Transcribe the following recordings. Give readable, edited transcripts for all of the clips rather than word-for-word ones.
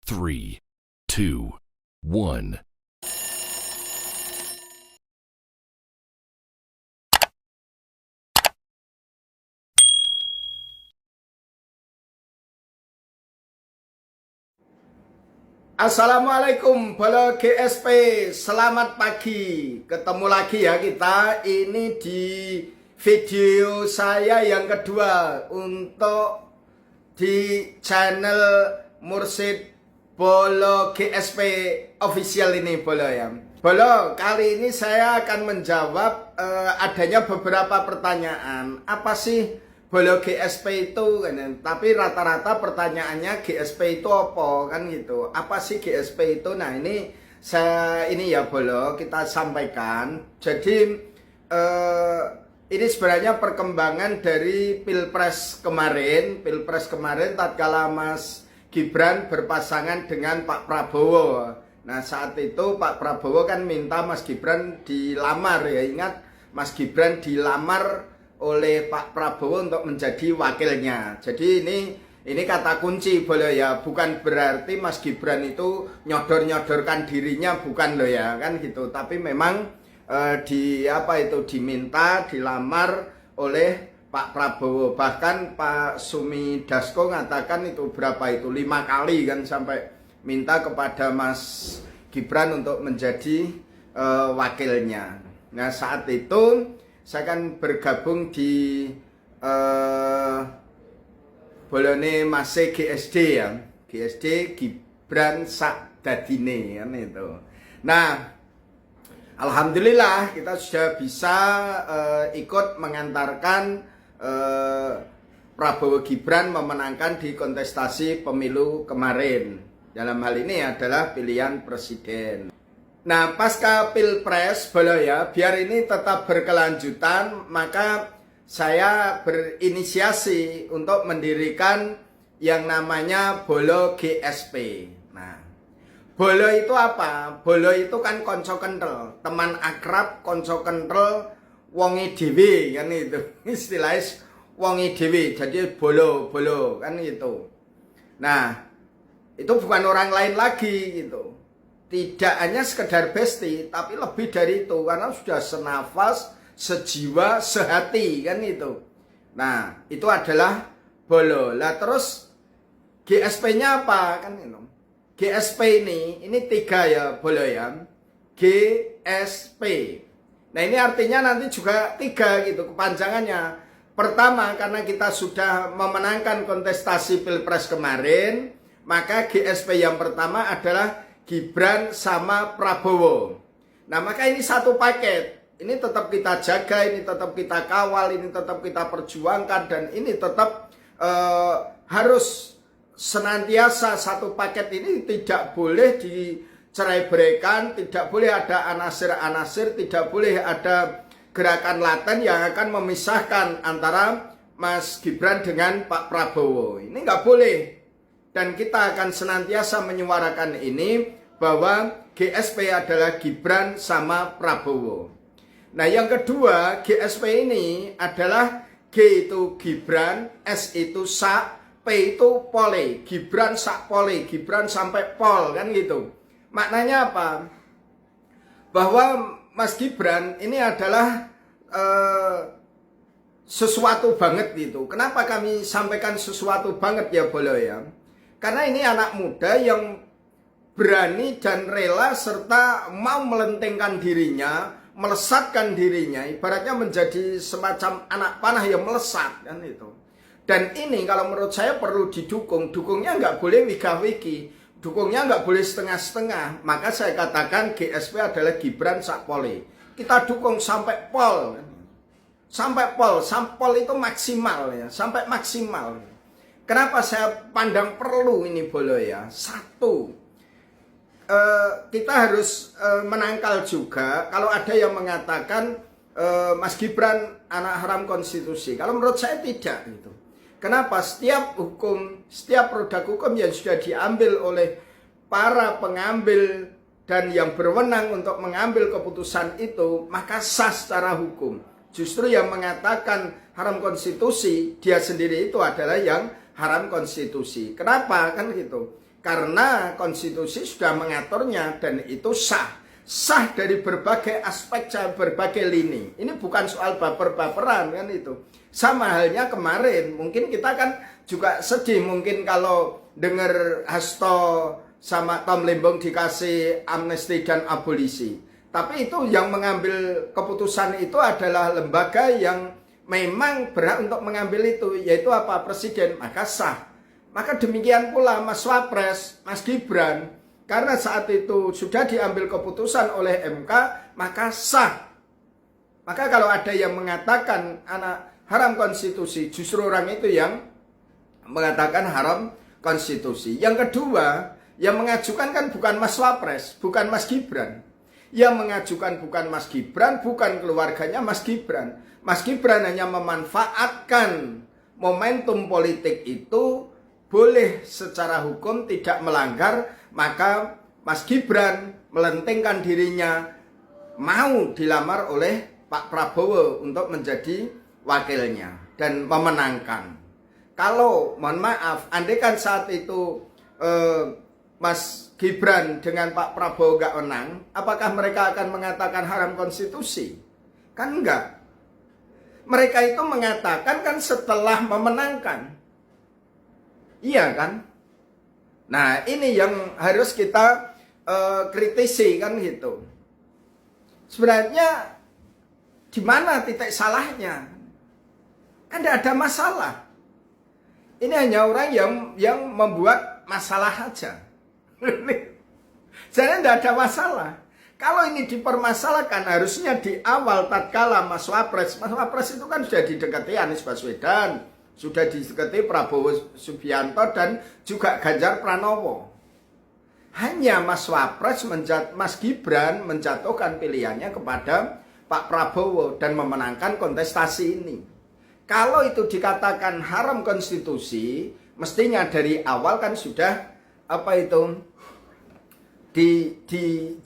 3, 2, 1. Assalamualaikum Bolo GSP, selamat pagi. Ketemu lagi ya kita ini di video saya yang kedua untuk di channel Mursyid Bolo GSP official ini Bolo ya. Bolo, kali ini saya akan menjawab adanya beberapa pertanyaan. Apa sih Bolo GSP itu kan? Tapi rata-rata pertanyaannya GSP itu apa kan gitu. Apa sih GSP itu? Nah, ini ya Bolo kita sampaikan. Jadi ini sebenarnya perkembangan dari Pilpres kemarin tatkala Mas Gibran berpasangan dengan Pak Prabowo. Nah, saat itu Pak Prabowo kan minta Mas Gibran dilamar ya. Ingat, Mas Gibran dilamar oleh Pak Prabowo untuk menjadi wakilnya. Jadi ini kata kunci Bolo ya, bukan berarti Mas Gibran itu nyodor-nyodorkan dirinya, bukan loh ya, kan gitu. Tapi memang diminta dilamar oleh Pak Prabowo. Bahkan Pak Sumi Dasko ngatakan itu berapa itu 5 kali kan sampai minta kepada Mas Gibran untuk menjadi wakilnya. Nah, saat itu saya kan bergabung di bolone masih GSD ya, GSD Gibran Sak Dadine kan itu. Nah, alhamdulillah kita sudah bisa ikut mengantarkan Prabowo Gibran memenangkan di kontestasi pemilu kemarin. Dalam hal ini adalah pilihan presiden. Nah, pasca Pilpres Bolo ya, biar ini tetap berkelanjutan, maka saya berinisiasi untuk mendirikan yang namanya Bolo GSP. Nah, Bolo itu apa? Bolo itu kan konco kentel, teman akrab, konco kentel, wongi dewe kan itu. Istilahnya wongi dewe, jadi bolo kan gitu. Nah, itu bukan orang lain lagi gitu. Tidak hanya sekedar besti, tapi lebih dari itu, karena sudah senafas, sejiwa, sehati kan itu. Nah, itu adalah Bolo. Lah terus GSP-nya apa kan itu? GSP ini 3 ya Bolo ya. GSP. Nah, ini artinya nanti juga 3 gitu kepanjangannya. Pertama, karena kita sudah memenangkan kontestasi Pilpres kemarin, maka GSP yang pertama adalah Gibran sama Prabowo. Nah, maka ini satu paket. Ini tetap kita jaga, ini tetap kita kawal, ini tetap kita perjuangkan, dan ini tetap harus senantiasa satu paket ini tidak boleh dicerai-beraikan, tidak boleh ada anasir-anasir, tidak boleh ada gerakan laten yang akan memisahkan antara Mas Gibran dengan Pak Prabowo. Ini nggak boleh. Dan kita akan senantiasa menyuarakan ini bahwa GSP adalah Gibran sama Prabowo. Nah, yang kedua, GSP ini adalah G itu Gibran, S itu Sak, P itu Pole. Gibran Sak Pole, Gibran sampai Pol kan gitu. Maknanya apa? Bahwa Mas Gibran ini adalah sesuatu banget gitu. Kenapa kami sampaikan sesuatu banget ya Bolo ya? Karena ini anak muda yang berani dan rela serta mau melentengkan dirinya, melesatkan dirinya, ibaratnya menjadi semacam anak panah yang melesat kan itu. Dan ini kalau menurut saya perlu didukung. Dukungnya nggak boleh wika-wiki, dukungnya nggak boleh setengah-setengah. Maka saya katakan GSP adalah Gibran Sak Pole. Kita dukung sampai pol, sampai pol itu maksimal ya, sampai maksimal. Kenapa saya pandang perlu ini Bolo ya? Satu, kita harus menangkal juga kalau ada yang mengatakan Mas Gibran anak haram konstitusi. Kalau menurut saya tidak gitu. Kenapa? Setiap produk hukum yang sudah diambil oleh para pengambil dan yang berwenang untuk mengambil keputusan itu, maka sah secara hukum. Justru yang mengatakan haram konstitusi, dia sendiri itu adalah yang haram konstitusi. Kenapa? Kan gitu. Karena konstitusi sudah mengaturnya dan itu sah. Sah dari berbagai aspek, berbagai lini. Ini bukan soal baper-baperan kan itu. Sama halnya kemarin, mungkin kita kan juga sedih mungkin kalau dengar Hasto sama Tom Lembong dikasih amnesti dan abolisi. Tapi itu yang mengambil keputusan itu adalah lembaga yang memang berhak untuk mengambil itu, yaitu apa? Presiden, maka sah. Maka demikian pula Mas Wapres, Mas Gibran, karena saat itu sudah diambil keputusan oleh MK, maka sah. Maka kalau ada yang mengatakan anak haram konstitusi, justru orang itu yang mengatakan haram konstitusi. Yang kedua, yang mengajukan kan bukan Mas Wapres, bukan Mas Gibran. Yang mengajukan bukan Mas Gibran, bukan keluarganya Mas Gibran. Mas Gibran hanya memanfaatkan momentum politik itu, boleh secara hukum tidak melanggar, maka Mas Gibran melentingkan dirinya mau dilamar oleh Pak Prabowo untuk menjadi wakilnya dan memenangkan. Kalau mohon maaf, andaikan saat itu Mas Gibran dengan Pak Prabowo gak menang, apakah mereka akan mengatakan haram konstitusi? Kan enggak. Mereka itu mengatakan kan setelah memenangkan. Iya kan? Nah ini yang harus kita kritisi kan gitu. Sebenarnya di mana titik salahnya? Kan tidak ada masalah. Ini hanya orang yang membuat masalah aja. Jadi tidak ada masalah. Kalau ini dipermasalahkan, harusnya di awal tatkala Mas Wapres itu kan sudah didekati Anies Baswedan, sudah didekati Prabowo Subianto dan juga Ganjar Pranowo. Hanya Mas Wapres, Mas Gibran menjatuhkan pilihannya kepada Pak Prabowo dan memenangkan kontestasi ini. Kalau itu dikatakan haram konstitusi, mestinya dari awal kan sudah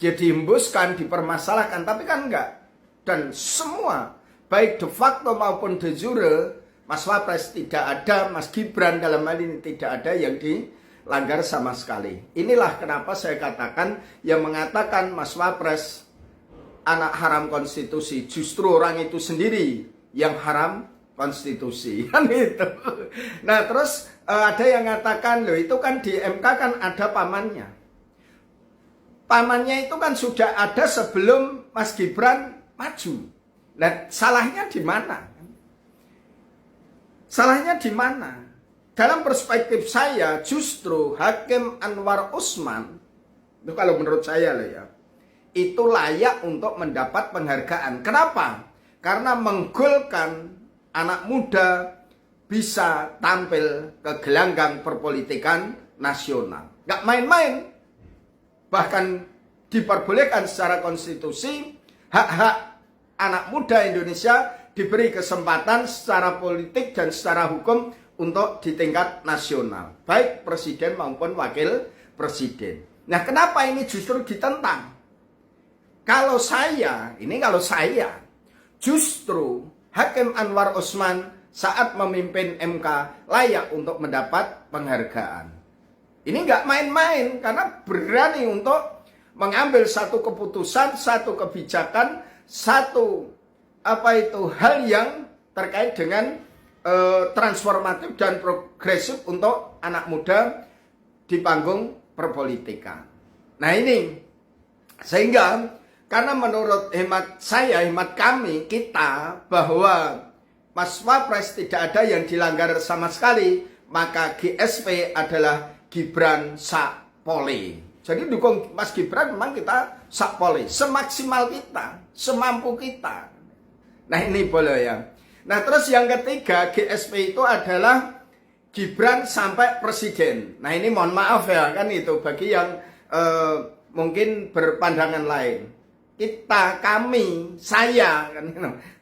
dihembuskan, dipermasalahkan, tapi kan enggak. Dan semua, baik de facto maupun de jure, Mas Wapres tidak ada, Mas Gibran dalam hal ini tidak ada yang dilanggar sama sekali. Inilah kenapa saya katakan, yang mengatakan Mas Wapres anak haram konstitusi, justru orang itu sendiri yang haram konstitusi. Kan itu. Nah terus ada yang mengatakan, loh itu kan di MK kan ada pamannya. Pamannya itu kan sudah ada sebelum Mas Gibran maju. Nah, salahnya di mana? Salahnya di mana? Dalam perspektif saya, justru Hakim Anwar Usman, itu kalau menurut saya loh ya, itu layak untuk mendapat penghargaan. Kenapa? Karena menggolkan anak muda bisa tampil ke gelanggang perpolitikan nasional. Gak main-main. Bahkan diperbolehkan secara konstitusi, hak-hak anak muda Indonesia diberi kesempatan secara politik dan secara hukum untuk di tingkat nasional, baik presiden maupun wakil presiden. Nah, kenapa ini justru ditentang? Kalau saya, justru Hakim Anwar Usman saat memimpin MK layak untuk mendapat penghargaan. Ini nggak main-main, karena berani untuk mengambil satu keputusan, satu kebijakan, satu hal yang terkait dengan transformatif dan progresif untuk anak muda di panggung perpolitikan. Nah ini, sehingga karena menurut hemat saya, hemat kami, kita, bahwa Mas Wapres tidak ada yang dilanggar sama sekali, maka GSP adalah Gibran Sakpole. Jadi dukung Mas Gibran memang kita Sakpole, semaksimal kita, semampu kita. Nah ini boleh ya. Nah terus yang ketiga, GSP itu adalah Gibran sampai presiden. Nah ini mohon maaf ya, kan itu bagi yang mungkin berpandangan lain. Saya kan.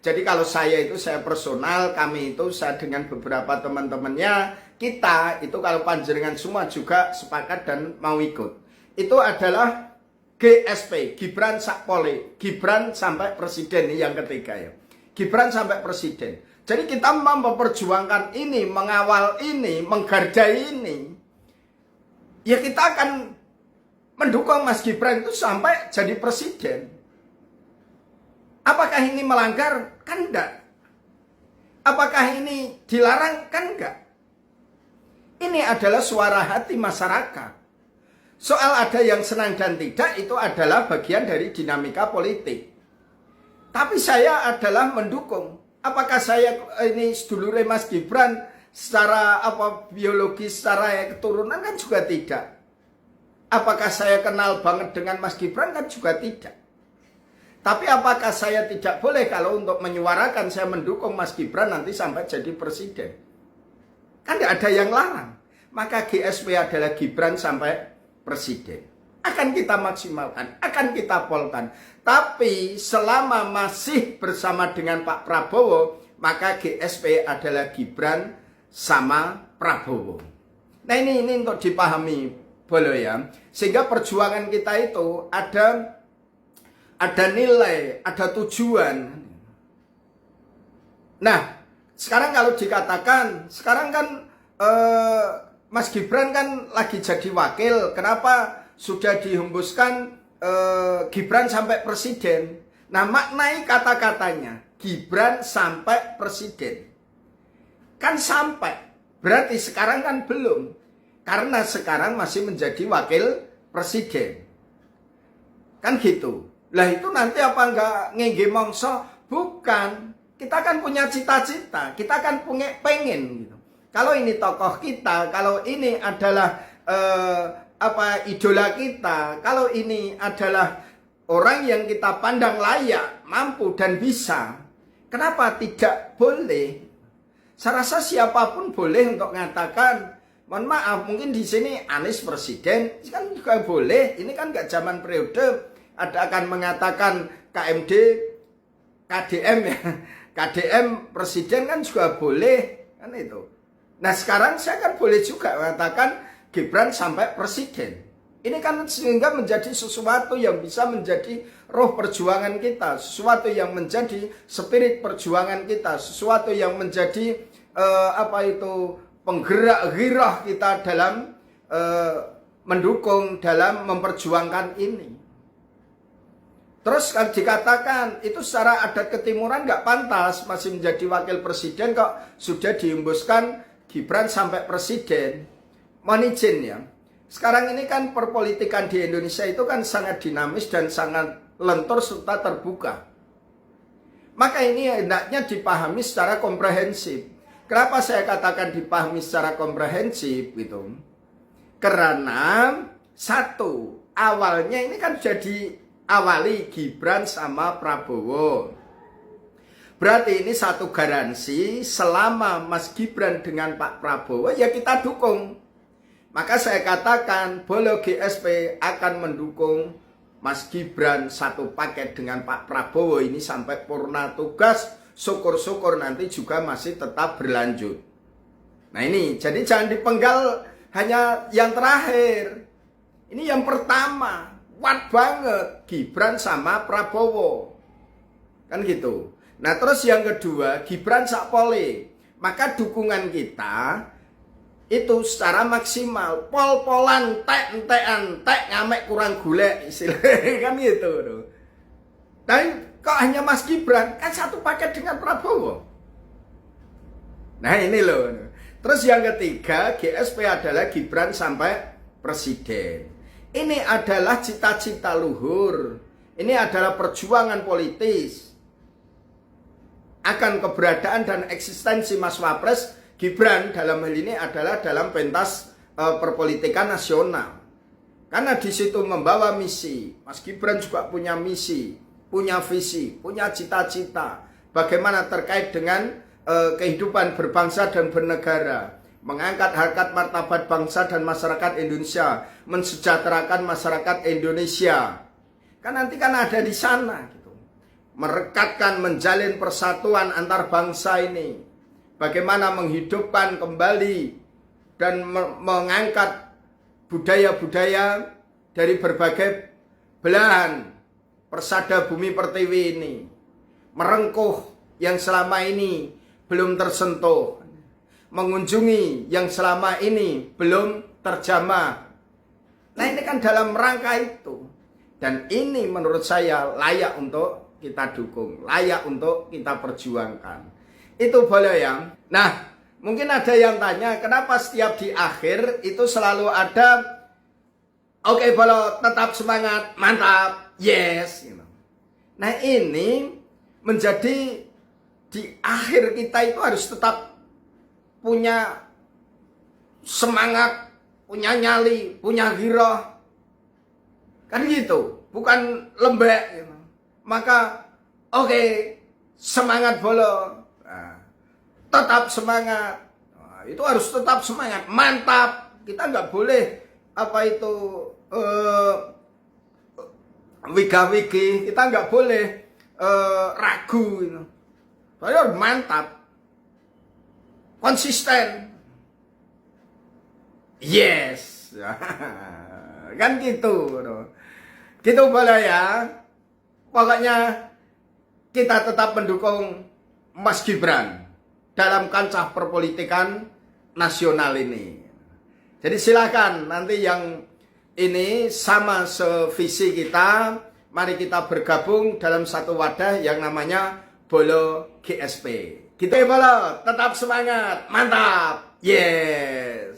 Jadi kalau saya itu saya personal, kami itu saya dengan beberapa teman-temannya, kita itu kalau panjenengan semua juga sepakat dan mau ikut. Itu adalah GSP, Gibran Sakpole, Gibran sampai presiden, ini yang ketiga ya. Gibran sampai presiden. Jadi kita memperjuangkan ini, mengawal ini, menghargai ini. ya kita akan mendukung Mas Gibran itu sampai jadi presiden. Apakah ini melanggar? Kan enggak. Apakah ini dilarang? Kan enggak. Ini adalah suara hati masyarakat. Soal ada yang senang dan tidak itu adalah bagian dari dinamika politik. Tapi saya adalah mendukung. Apakah saya ini sedulure Mas Gibran secara biologis, secara keturunan kan juga tidak. Apakah saya kenal banget dengan Mas Gibran kan juga tidak. Tapi apakah saya tidak boleh kalau untuk menyuarakan saya mendukung Mas Gibran nanti sampai jadi presiden? Kan tidak ada yang larang. Maka GSP adalah Gibran sampai presiden. Akan kita maksimalkan, akan kita polkan. Tapi selama masih bersama dengan Pak Prabowo, maka GSP adalah Gibran sama Prabowo. Nah ini untuk dipahami boleh ya. Sehingga perjuangan kita itu ada nilai, ada tujuan. Nah, sekarang kalau dikatakan, sekarang kan Mas Gibran kan lagi jadi wakil. Kenapa sudah dihembuskan Gibran sampai presiden? Nah, maknai kata-katanya Gibran sampai presiden. Kan sampai. Berarti sekarang kan belum. Karena sekarang masih menjadi wakil presiden. Kan gitu. Lah itu nanti apa enggak ngengge mongso? Bukan. Kita kan punya cita-cita. Kita kan pengen gitu. Kalau ini tokoh kita, kalau ini adalah idola kita, kalau ini adalah orang yang kita pandang layak, mampu dan bisa, kenapa tidak boleh? Saya rasa siapapun boleh untuk mengatakan, mohon maaf, mungkin di sini Anies presiden, kan juga boleh. Ini kan nggak zaman periode, ada akan mengatakan KMD, KDM ya, KDM presiden kan juga boleh, kan itu. Nah sekarang saya kan boleh juga mengatakan Gibran sampai presiden. Ini kan sehingga menjadi sesuatu yang bisa menjadi roh perjuangan kita. Sesuatu yang menjadi spirit perjuangan kita. Sesuatu yang menjadi penggerak girah kita dalam mendukung, dalam memperjuangkan ini. Terus kalau dikatakan itu secara adat ketimuran nggak pantas masih menjadi wakil presiden kok sudah dihembuskan Gibran sampai presiden. Mohon izin ya. Sekarang ini kan perpolitikan di Indonesia itu kan sangat dinamis dan sangat lentur serta terbuka. Maka ini hendaknya dipahami secara komprehensif. Kenapa saya katakan dipahami secara komprehensif gitu? Karena satu, awalnya ini kan jadi awali Gibran sama Prabowo. Berarti ini satu garansi selama Mas Gibran dengan Pak Prabowo ya kita dukung. Maka saya katakan Bolo GSP akan mendukung Mas Gibran satu paket dengan Pak Prabowo ini sampai purna tugas. Syukur-syukur nanti juga masih tetap berlanjut. Nah ini jadi jangan dipenggal hanya yang terakhir. Ini yang pertama. Kuat banget Gibran sama Prabowo. Kan gitu. Nah terus yang kedua Gibran sakpole. Maka dukungan kita itu secara maksimal. Pol-polan, entek-entekan, ngamek kurang golek istilahnya kan gitu. Tapi kok hanya Mas Gibran? Kan satu paket dengan Prabowo. Nah ini loh. Terus yang ketiga GSP adalah Gibran sampai presiden. Ini adalah cita-cita luhur. Ini adalah perjuangan politis. Akan keberadaan dan eksistensi Mas Wapres Gibran dalam hal ini adalah dalam pentas perpolitikan nasional. Karena di situ membawa misi. Mas Gibran juga punya misi, punya visi, punya cita-cita. Bagaimana terkait dengan kehidupan berbangsa dan bernegara. Mengangkat harkat martabat bangsa dan masyarakat Indonesia, mensejahterakan masyarakat Indonesia. Kan nanti kan ada di sana gitu. Merekatkan, menjalin persatuan antar bangsa ini. Bagaimana menghidupkan kembali dan mengangkat budaya-budaya dari berbagai belahan persada bumi pertiwi ini. Merengkuh yang selama ini belum tersentuh. Mengunjungi yang selama ini belum terjamah. kan dalam rangka itu. Dan ini menurut saya layak untuk kita dukung, layak untuk kita perjuangkan. Itu boleh ya. Nah, mungkin ada yang tanya, kenapa setiap di akhir itu selalu ada, oke, boleh, tetap semangat, mantap, yes. Nah, ini menjadi di akhir kita itu harus tetap punya semangat, punya nyali, punya giroh. Kan gitu, bukan lembek gitu. Maka oke, semangat bolo. Nah, tetap semangat. Nah, itu harus tetap semangat, mantap. Kita nggak boleh apa itu wiga-wigi, kita nggak boleh ragu gitu. Harus mantap, konsisten. Yes. Kan gitu. Gitu boleh ya. Pokoknya kita tetap mendukung Mas Gibran dalam kancah perpolitikan nasional ini. Jadi silakan nanti yang ini sama sevisi kita, mari kita bergabung dalam satu wadah yang namanya Bolo GSP. Gitu ya Bolo, tetap semangat, mantap. Yes.